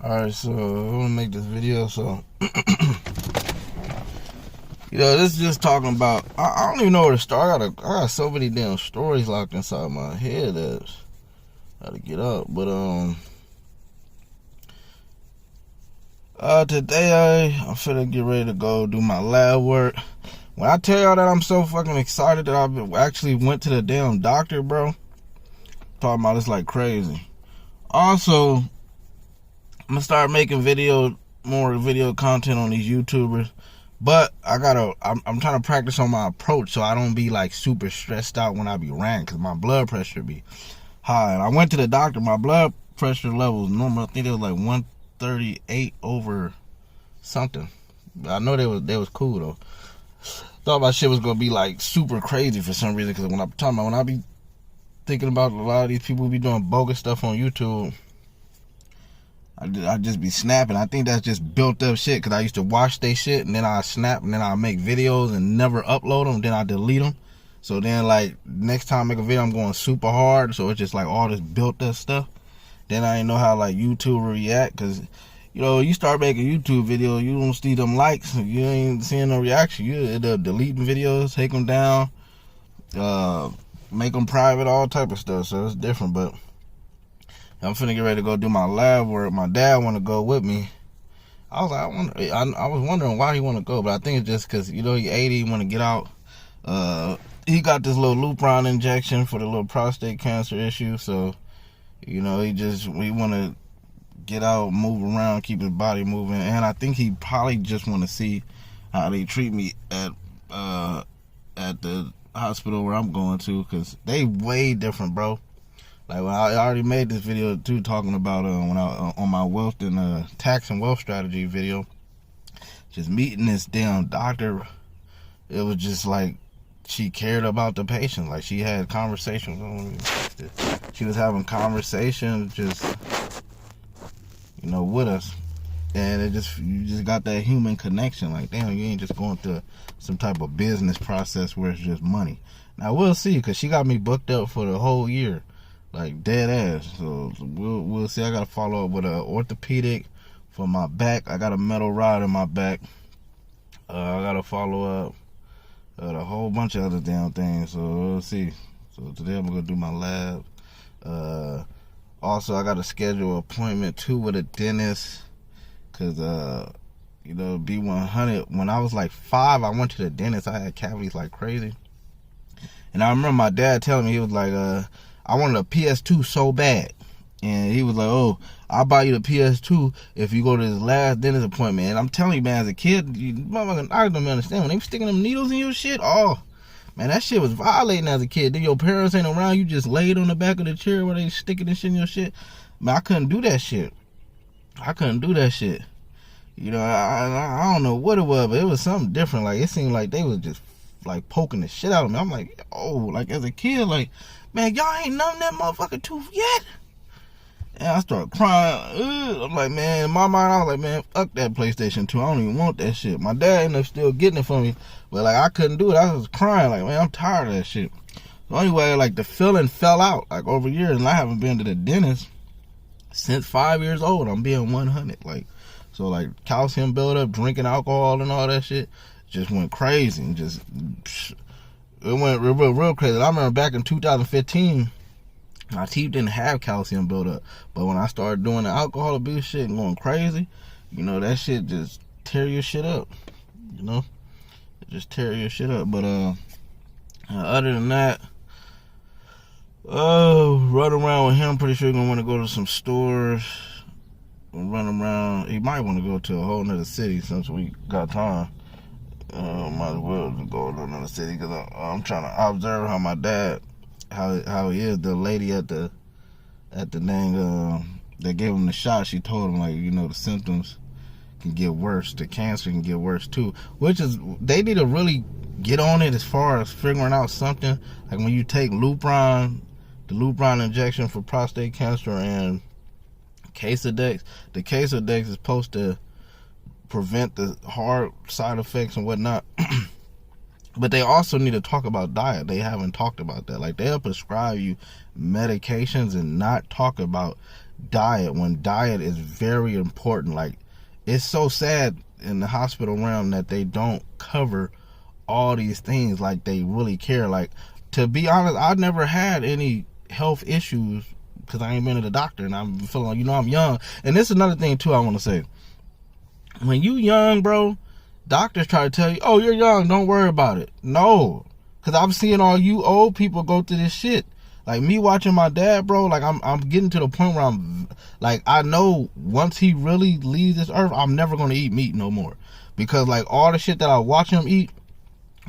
Alright, so I'm gonna make this video. So, this is just talking about. I don't even know where to start. I got so many damn stories locked inside my head that I gotta get up. But today I'm finna get ready to go do my lab work. When I tell y'all that I'm so fucking excited that I actually went to the damn doctor, bro. Talking about it's like crazy. Also, I'm gonna start making more video content on these YouTubers, but I'm trying to practice on my approach so I don't be like super stressed out when I be ranting, cause my blood pressure be high. And I went to the doctor, my blood pressure level was normal. I think it was like 138 over something. I know they was cool though. Thought my shit was gonna be like super crazy for some reason, cause when I be thinking about a lot of these people who be doing bogus stuff on YouTube, I just be snapping. I think that's just built up shit, because I used to watch they shit and then I snap and then I make videos and never upload them, then I delete them. So then like next time I make a video I'm going super hard, so it's just like all this built up stuff. Then I ain't know how like YouTube react, because you start making YouTube video, you don't see them likes, you ain't seeing no reaction, you end up deleting videos, take them down, make them private, all type of stuff. So it's different. But I'm finna get ready to go do my lab work. My dad want to go with me. I was like, I was wondering why he want to go, but I think it's just because he 80, he want to get out. He got this little Lupron injection for the little prostate cancer issue, so we want to get out, move around, keep his body moving, and I think he probably just want to see how they treat me at the hospital where I'm going to, because they way different, bro. Like, when I already made this video too, talking about when I on my wealth and tax and wealth strategy video, just meeting this damn doctor. It was just like she cared about the patient. Like, she had conversations. She was having conversations, just with us, and you just got that human connection. Like, damn, you ain't just going through some type of business process where it's just money. Now we'll see, because she got me booked up for the whole year. Like, dead ass. So we'll see. I gotta follow up with an orthopedic for my back. I got a metal rod in my back. I gotta follow up a whole bunch of other damn things. So we'll see. So today I'm gonna do my lab. Also, I gotta schedule an appointment too with a dentist, cause B100. When I was like 5, I went to the dentist. I had cavities like crazy, and I remember my dad telling me, he was like, I wanted a PS2 so bad. And he was like, oh, I'll buy you the PS2 if you go to this last dentist appointment. And I'm telling you, man, as a kid, I don't understand. When they were sticking them needles in your shit, oh, man, that shit was violating as a kid. Then your parents ain't around, you just laid on the back of the chair where they sticking this shit in your shit. Man, I couldn't do that shit. I don't know what it was, but it was something different. Like, it seemed like they was just like poking the shit out of me. I'm like, oh, like as a kid, like, man, y'all ain't numbed that motherfucking tooth yet? And I started crying. I'm like, man, in my mind, I was like, man, fuck that PlayStation 2. I don't even want that shit. My dad ended up still getting it for me, but like, I couldn't do it. I was crying, like, man, I'm tired of that shit. So anyway, like, the feeling fell out like over years, and I haven't been to the dentist since 5 years old. I'm being 100. Like, so like calcium buildup, drinking alcohol and all that shit just went crazy, and it went real crazy. I remember back in 2015, my teeth didn't have calcium buildup, but when I started doing the alcohol abuse shit and going crazy, that shit just tear your shit up. It just tear your shit up. But other than that, run around with him. Pretty sure he's gonna want to go to some stores and run around. He might want to go to a whole nother city since we got time. Might as well go to another city, because I'm trying to observe how my dad, how he is. The lady at the dang that gave him the shot, she told him, like, the symptoms can get worse, the cancer can get worse too, which is, they need to really get on it as far as figuring out something. Like, when you take the Lupron injection for prostate cancer and Casodex, the Casodex is supposed to prevent the hard side effects and whatnot. But they also need to talk about diet. They haven't talked about that. Like, they'll prescribe you medications and not talk about diet, when diet is very important. Like, it's so sad in the hospital realm that they don't cover all these things like they really care. Like, to be honest, I've never had any health issues because I ain't been to the doctor, and I'm feeling, you know, I'm young. And this is another thing too I want to say. When you young, bro, doctors try to tell you, oh, you're young, don't worry about it. No, because I'm seeing all you old people go through this shit. Like, me watching my dad, bro, like, I'm getting to the point where I'm, like, I know once he really leaves this earth, I'm never going to eat meat no more. Because, like, all the shit that I watch him eat,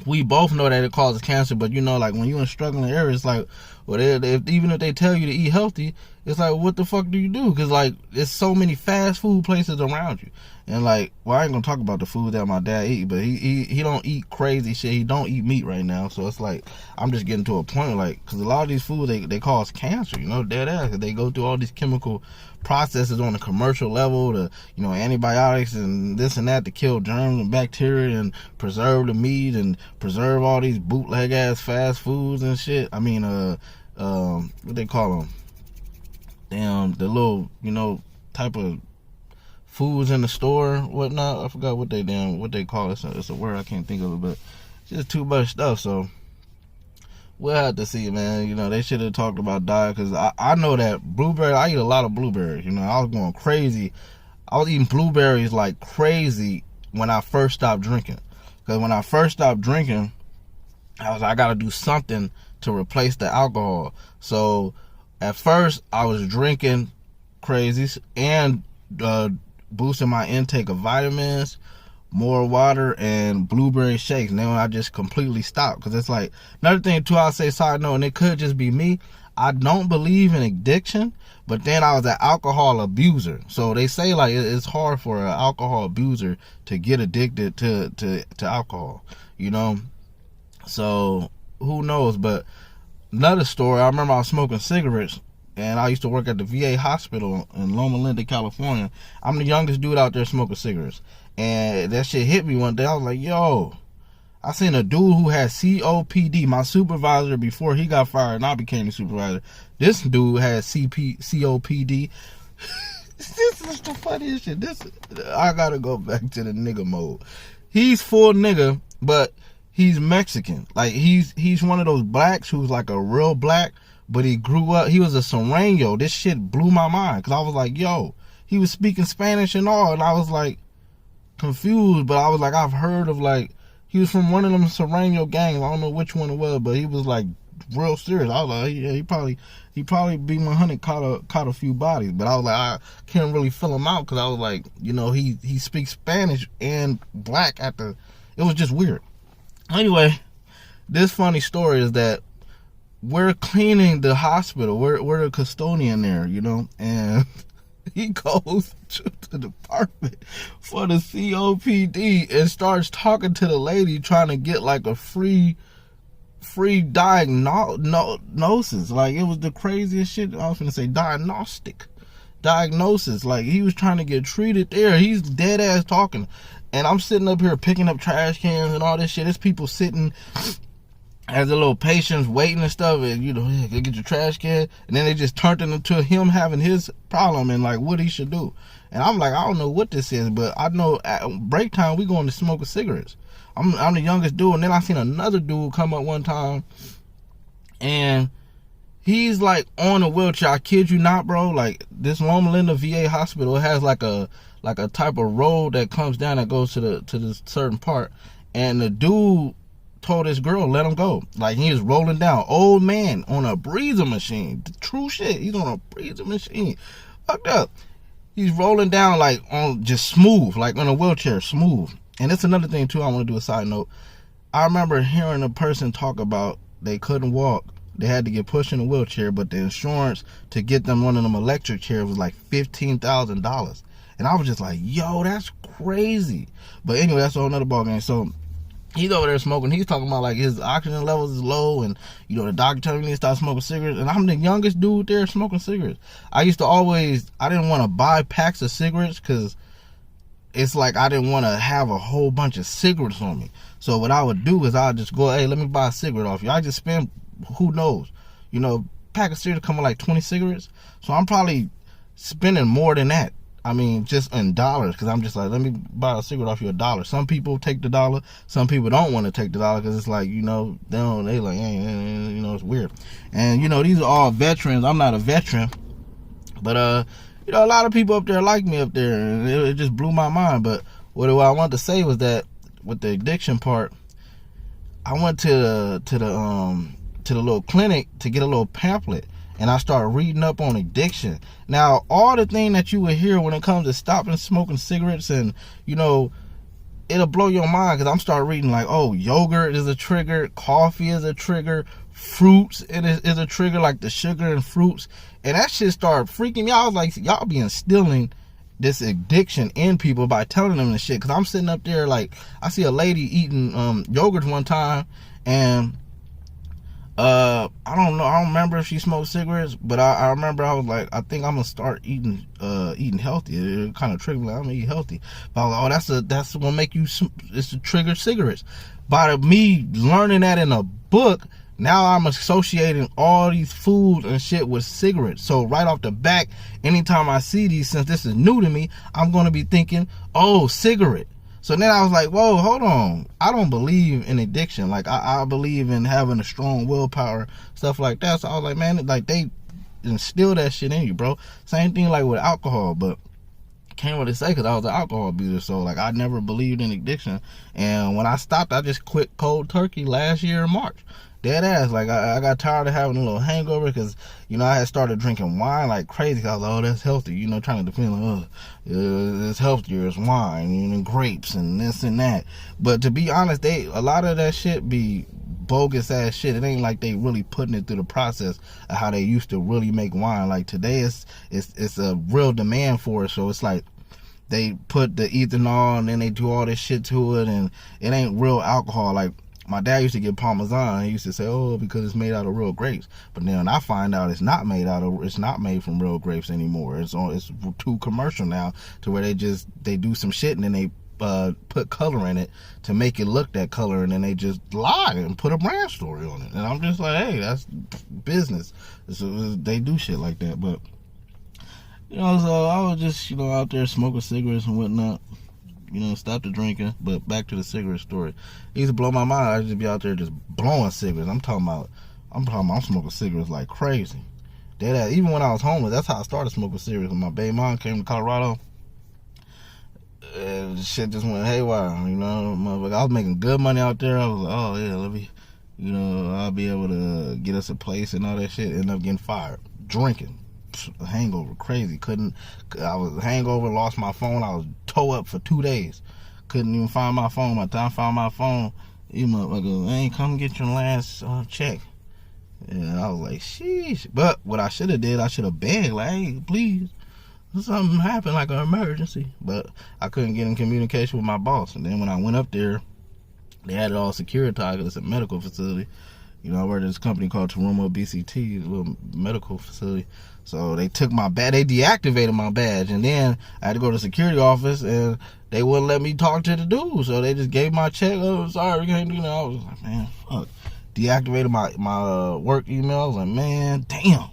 we both know that it causes cancer. But, you know, like, when you're in struggling areas, it's like, well, even if they tell you to eat healthy, it's like, what the fuck do you do? Because, like, there's so many fast food places around you. And, like, well, I ain't gonna talk about the food that my dad eat, but he don't eat crazy shit. He don't eat meat right now. So it's like, I'm just getting to a point, like, because a lot of these foods, they cause cancer, you know, dead ass. They go through all these chemical processes on a commercial level to, you know, antibiotics and this and that to kill germs and bacteria and preserve the meat and preserve all these bootleg ass fast foods and shit. I mean, what they call them? Damn, the little, you know, type of foods in the store, whatnot. I forgot what they call it. It's a word I can't think of it, but it's just too much stuff. So we'll have to see, man. You know, they should have talked about diet, because I know that blueberry, I eat a lot of blueberries. You know, I was going crazy. I was eating blueberries like crazy when I first stopped drinking. Because when I first stopped drinking, I got to do something to replace the alcohol. So at first, I was drinking crazy and boosting my intake of vitamins, more water, and blueberry shakes. And then I just completely stopped. Because it's like, another thing too, I'll say, side note, and it could just be me, I don't believe in addiction, but then I was an alcohol abuser. So they say, like, it's hard for an alcohol abuser to get addicted to alcohol, you know? So who knows? But another story, I remember I was smoking cigarettes, and I used to work at the VA hospital in Loma Linda, California. I'm the youngest dude out there smoking cigarettes. And that shit hit me one day. I was like, yo, I seen a dude who had COPD. My supervisor, before he got fired and I became the supervisor, this dude had COPD. This is the funniest shit. I gotta go back to the nigga mode. He's full nigga, but he's Mexican. Like, he's one of those blacks who's like a real black, but he grew up, he was a Sereno. This shit blew my mind, because I was like, yo, he was speaking Spanish and all, and I was like confused, but I was like, I've heard of, like, he was from one of them Sereno gangs. I don't know which one it was, but he was like real serious. I was like, yeah, he probably beat 100, caught a few bodies, but I was like, I can't really fill him out, because I was like, you know, he speaks Spanish and black it was just weird. Anyway, this funny story is that we're cleaning the hospital. We're the custodian there, you know, and he goes to the department for the COPD and starts talking to the lady, trying to get like a free diagnosis. Like, it was the craziest shit. I was gonna say diagnosis. Like, he was trying to get treated there. He's dead ass talking, and I'm sitting up here picking up trash cans and all this shit. There's people sitting as a little patients waiting and stuff, and, you know, they get your trash can, and then they just turned it into him having his problem and like what he should do. And I'm like, I don't know what this is, but I know at break time we going to smoke cigarettes. I'm the youngest dude, and then I seen another dude come up one time, and he's like on a wheelchair. I kid you not, bro. Like, this Loma Linda VA hospital has like a type of road that comes down that goes to the certain part, and the dude told this girl, let him go. Like, he was rolling down, old man on a breather machine. True shit. He's on a breather machine. Fucked up. He's rolling down like on just smooth, like on a wheelchair, smooth. And it's another thing too, I want to do a side note. I remember hearing a person talk about they couldn't walk. They had to get pushed in a wheelchair, but the insurance to get them one of them electric chairs was like $15,000. And I was just like, yo, that's crazy. But anyway, that's a whole nother ballgame. So he's over there smoking. He's talking about like his oxygen levels is low, and, you know, the doctor telling me to stop smoking cigarettes. And I'm the youngest dude there smoking cigarettes. I didn't want to buy packs of cigarettes, because it's like I didn't want to have a whole bunch of cigarettes on me. So what I would do is I'd just go, hey, let me buy a cigarette off you. I just spend, who knows, you know, pack of cigarettes come with like 20 cigarettes. So I'm probably spending more than that. I mean, just in dollars, because I'm just like, let me buy a cigarette off you $1. Some people take the dollar. Some people don't want to take the dollar because it's like, you know, they like, you know, it's weird. And, you know, these are all veterans. I'm not a veteran. But, you know, a lot of people up there like me up there. And it just blew my mind. But what I wanted to say was that with the addiction part, I went to the little clinic to get a little pamphlet. And I started reading up on addiction. Now, all the thing that you would hear when it comes to stopping smoking cigarettes, and, you know, it'll blow your mind, because I'm starting reading like, oh, yogurt is a trigger, coffee is a trigger, fruits is a trigger, like the sugar and fruits. And that shit started freaking me out. I was like, y'all be instilling this addiction in people by telling them this shit. Because I'm sitting up there like, I see a lady eating yogurt one time, and I don't know. I don't remember if she smoked cigarettes, but I remember I was like, I think I'm gonna start eating healthy. It kind of triggered me. Like, I'm gonna eat healthy. But I was like, oh, that's gonna make you. It's to trigger cigarettes. By me learning that in a book, now I'm associating all these foods and shit with cigarettes. So right off the back, anytime I see these, since this is new to me, I'm gonna be thinking, oh, cigarette. So then I was like, whoa, hold on. I don't believe in addiction. Like, I believe in having a strong willpower, stuff like that. So I was like, man, like, they instill that shit in you, bro. Same thing like with alcohol, but can't really say because I was an alcohol abuser. So, like, I never believed in addiction. And when I stopped, I just quit cold turkey last year in March. Dead ass. Like, I got tired of having a little hangover because, you know, I had started drinking wine like crazy. I was like, oh, that's healthy. You know, trying to defend, like, oh, it's healthier. It's wine and grapes and this and that. But to be honest, a lot of that shit be bogus ass shit. It ain't like they really putting it through the process of how they used to really make wine. Like, today it's a real demand for it. So it's like they put the ethanol and then they do all this shit to it, and it ain't real alcohol. Like, my dad used to get Parmesan. He used to say, oh, because it's made out of real grapes. But then I find out it's not made from real grapes anymore. It's too commercial now, to where they do some shit and then they put color in it to make it look that color, and then they just lie and put a brand story on it. And I'm just like, hey, that's business. So they do shit like that. But, you know, so I was just, you know, out there smoking cigarettes and whatnot. You know, stop the drinking. But back to the cigarette story. It used to blow my mind. I just be out there just blowing cigarettes. I'm talking about I'm smoking cigarettes like crazy. Even when I was homeless, that's how I started smoking cigarettes. When my baby mom came to Colorado, and shit just went haywire. You know, motherfucker, I was making good money out there. I was like, oh yeah, let me, you know, I'll be able to get us a place and all that shit. Ended up getting fired. Drinking. Hangover, crazy. I was hangover, lost my phone. I was toe up for 2 days. Couldn't even find my phone. By the time I found my phone, you motherfucker, ain't come get your last check. And I was like, sheesh. But what I should have did, I should have begged, like, hey, please, something happened, like an emergency. But I couldn't get in communication with my boss. And then when I went up there, they had it all securitized because it's a medical facility. You know, I worked at this company called Terumo BCT, a little medical facility. So they took my badge, they deactivated my badge, and then I had to go to the security office, and they wouldn't let me talk to the dude. So they just gave my check. Oh, sorry, we can't do that. I was like, man, fuck. Deactivated my work email. I was like, man, damn.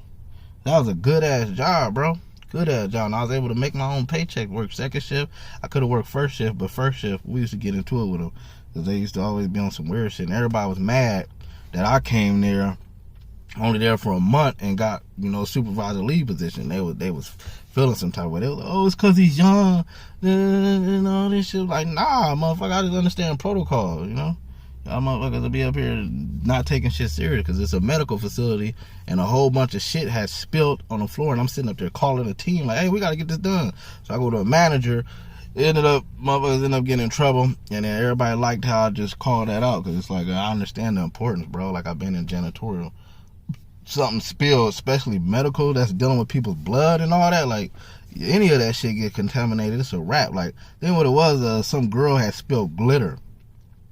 That was a good ass job, bro. Good ass job. And I was able to make my own paycheck, work second shift. I could have worked first shift, but first shift, we used to get into it with them because they used to always be on some weird shit, and everybody was mad that I came there, only there for a month, and got, you know, supervisor lead position. They was feeling some type of way. They was like, oh, it's because he's young and all this shit. Like, nah, motherfucker, I just understand protocol, you know. Y'all motherfuckers will be up here not taking shit serious because it's a medical facility and a whole bunch of shit has spilled on the floor, and I'm sitting up there calling a team like, hey, we got to get this done. So I go to a manager. Motherfuckers ended up getting in trouble, and then everybody liked how I just called that out, because it's like, I understand the importance, bro. Like, I've been in janitorial. Something spilled, especially medical, that's dealing with people's blood and all that, like, any of that shit get contaminated, it's a wrap. Like, then what it was, some girl had spilled glitter,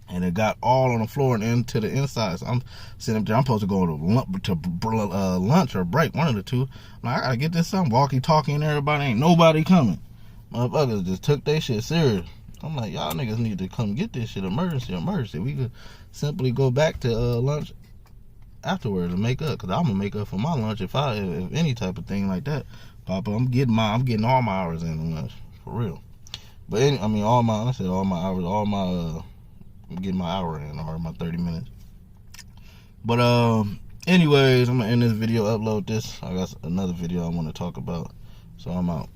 and it got all on the floor and into the inside. So I'm sitting up there, I'm supposed to go to lunch or break, one of the two. I'm like, I gotta get this something, walkie-talkie and everybody, ain't nobody coming. Motherfuckers just took their shit serious. I'm like, y'all niggas need to come get this shit. Emergency. We could simply go back to lunch afterwards and make up, because I'm gonna make up for my lunch if any type of thing like that. Papa, I'm getting all my hours in, for real. But I said all my hours, I'm getting my hour in, or my 30 minutes. But anyways, I'm gonna end this video, upload this. I got another video I want to talk about, so I'm out.